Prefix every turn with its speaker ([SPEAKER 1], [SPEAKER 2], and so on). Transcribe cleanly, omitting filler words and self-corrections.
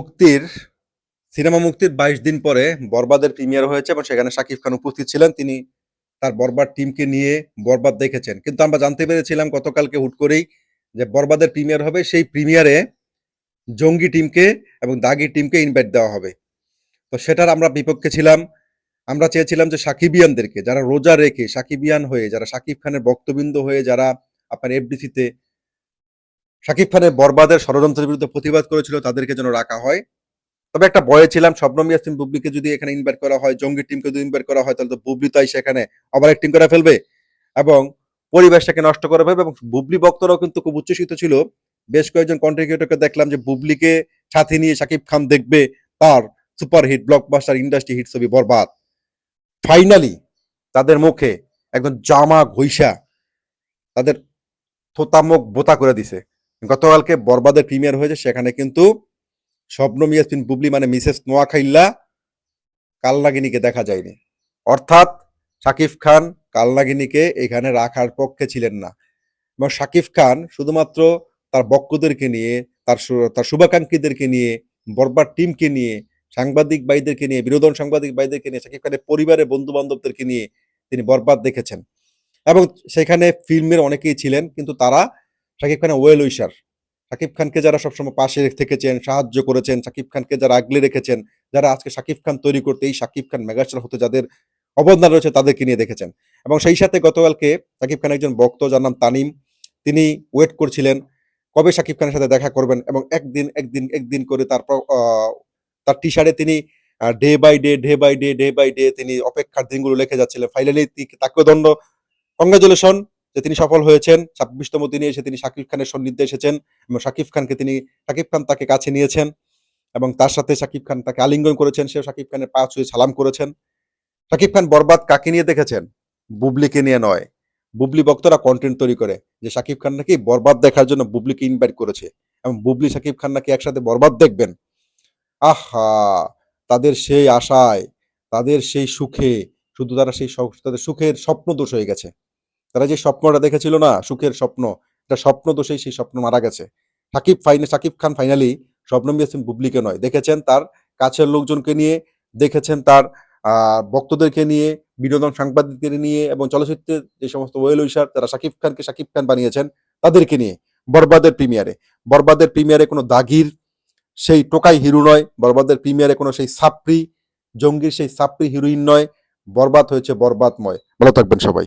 [SPEAKER 1] মুক্তির সিনেমা মুক্তির ২২ দিন পরে বরবাদের প্রিমিয়ার হয়েছে এবং সেখানে শাকিব খান উপস্থিত ছিলেন। তিনি তার বরবাদ টিমকে নিয়ে বরবাদ দেখেছেন। কিন্তু আমরা জানতে পেরেছিলাম গতকালকে হুট করেই যে বরবাদের প্রিমিয়ার হবে। সেই প্রিমিয়ারে জঙ্গি টিমকে এবং দাগি টিমকে ইনভাইট দেওয়া হবে। তো সেটার আমরা বিপক্ষে ছিলাম। আমরা চেয়েছিলাম যে সাকিবিয়ানদেরকে যারা রোজা রেখে সাকিবিয়ান হয়ে, যারা শাকিব খানের ভক্তবৃন্দ হয়ে, যারা আপনার এফডিসিতে শাকিব খানের বরবাদের ষড়যন্ত্রের বিরুদ্ধে প্রতিবাদ করেছিল তাদেরকে যেন রাখা হয়। তবে একটা ভয়ে ছিলাম শবনম ইয়াসমিন বুবলিকে যদি এখানে ইনভাইট করা হয়, জঙ্গি টিমকে যদি ইনভাইট করা হয়, তাহলে তো বুবলি তো সেখানে ওভার অ্যাক্টিং করে ফেলবে এবং পরিবেশটাকে নষ্ট করে ফেলবে। এবং বুবলি ভক্তরাও কিন্তু খুব উচ্ছ্বসিত ছিল। বেশ কয়েকজন কন্টেন্ট ক্রিয়েটরকে দেখলাম যে বুবলিকে সাথে নিয়ে শাকিব খান দেখবে তার super hit blockbuster industry hit ছবি বরবাদ। ফাইনালি তাদের মুখে একদম জামা ঘইষা তাদের থোতামুখ বোতা করে দিছে। গতকালকে বরবাদের প্রিমিয়ার হয়েছে, সেখানে কিন্তু শবনম ইয়াসমিন বুবলি মানে মিসেস নোয়াখাইল্লা কালনাগিনীকে দেখা যায়নি। অর্থাৎ শাকিব খান কালনাগিনীকে এখানে রাখার পক্ষে ছিলেন না এবং শাকিব খান শুধুমাত্র তার বক্কদেরকে নিয়ে, তার শুভাকাঙ্ক্ষীদেরকে নিয়ে, বরবাদ টিমকে নিয়ে, সাংবাদিক ভাইদেরকে নিয়ে, বিনোদন সাংবাদিক ভাইদেরকে নিয়ে, শাকিব খানের পরিবারের বন্ধু বান্ধবদেরকে নিয়ে তিনি বরবাদ দেখেছেন এবং সেখানে ফিল্মের অনেকেই ছিলেন, কিন্তু তারা শাকিব খানের ওয়েল উইশার। শাকিব খানকে যারা সবসময় পাশে থেকেছেন, সাহায্য করেছেন, শাকিব খানকে যারা আগলে রেখেছেন, যারা আজকে শাকিব খান তৈরি করতে, এই শাকিব খান মেগাস্টার হতে যাদের অবদান রয়েছে তাদেরকে নিয়ে দেখেছেন। এবং সেই সাথে গতকালকে শাকিব খান একজন ভক্ত যার নাম তানিম, তিনি ওয়েট করছিলেন কবে শাকিব খানের সাথে দেখা করবেন এবং একদিন করে তারপর তার টি শার্টে তিনি ডে বাই ডে তিনি অপেক্ষার দিনগুলো লিখে যাচ্ছিলেন। ফাইনালি তাকেও কংগ্রাচুলেশন যে তিনি সফল হয়েছেন। ২৬তম দিনে এসে তিনি শাকিব খানের সান্নিধ্যে এসেছেন এবং শাকিব খান তাকে কাছে নিয়েছেন এবং তার সাথে শাকিব খান তাকে আলিঙ্গন করেছেন। সেও শাকিব খানের পা ছুঁয়ে সালাম করেছেন। শাকিব খান বরবাদ কাকে নিয়ে দেখেছেন? বুবলিকে নিয়ে নয়। বুবলি ভক্তরা কন্টেন্ট তৈরি করে যে শাকিব খান নাকি বরবাদ দেখার জন্য বুবলিকে ইনভাইট করেছে এবং বুবলি শাকিব খান নাকি একসাথে বরবাদ দেখবেন। আহা! তাদের সেই আশায়, তাদের সেই সুখে শুধু তারা তাদের সুখের স্বপ্ন দোষ হয়ে গেছে। তারা যে স্বপ্নটা দেখেছিল না, সুখের স্বপ্ন, এটা স্বপ্ন দোষেই সেই স্বপ্ন মারা গেছে। শাকিব খান ফাইনালি শবনম ইয়াসমিন বুবলিকে নয়, দেখেছেন তার কাছের লোকজনকে নিয়ে, দেখেছেন তার ভক্তদেরকে নিয়ে, বিনোদন সাংবাদিকদের নিয়ে এবং চলচ্চিত্রের যে সমস্ত ওয়েল উইশার যারা শাকিব খানকে শাকিব খান বানিয়েছেন তাদেরকে নিয়ে বরবাদের প্রিমিয়ারে। বরবাদের প্রিমিয়ারে কোনো দাগির সেই টোকাই হিরো নয়, বরবাদের প্রিমিয়ারে কোনো সেই জঙ্গির সেই সাপ্রি হিরোইন নয়। বরবাদ হয়েছে বরবাদময়। ভালো থাকবেন সবাই।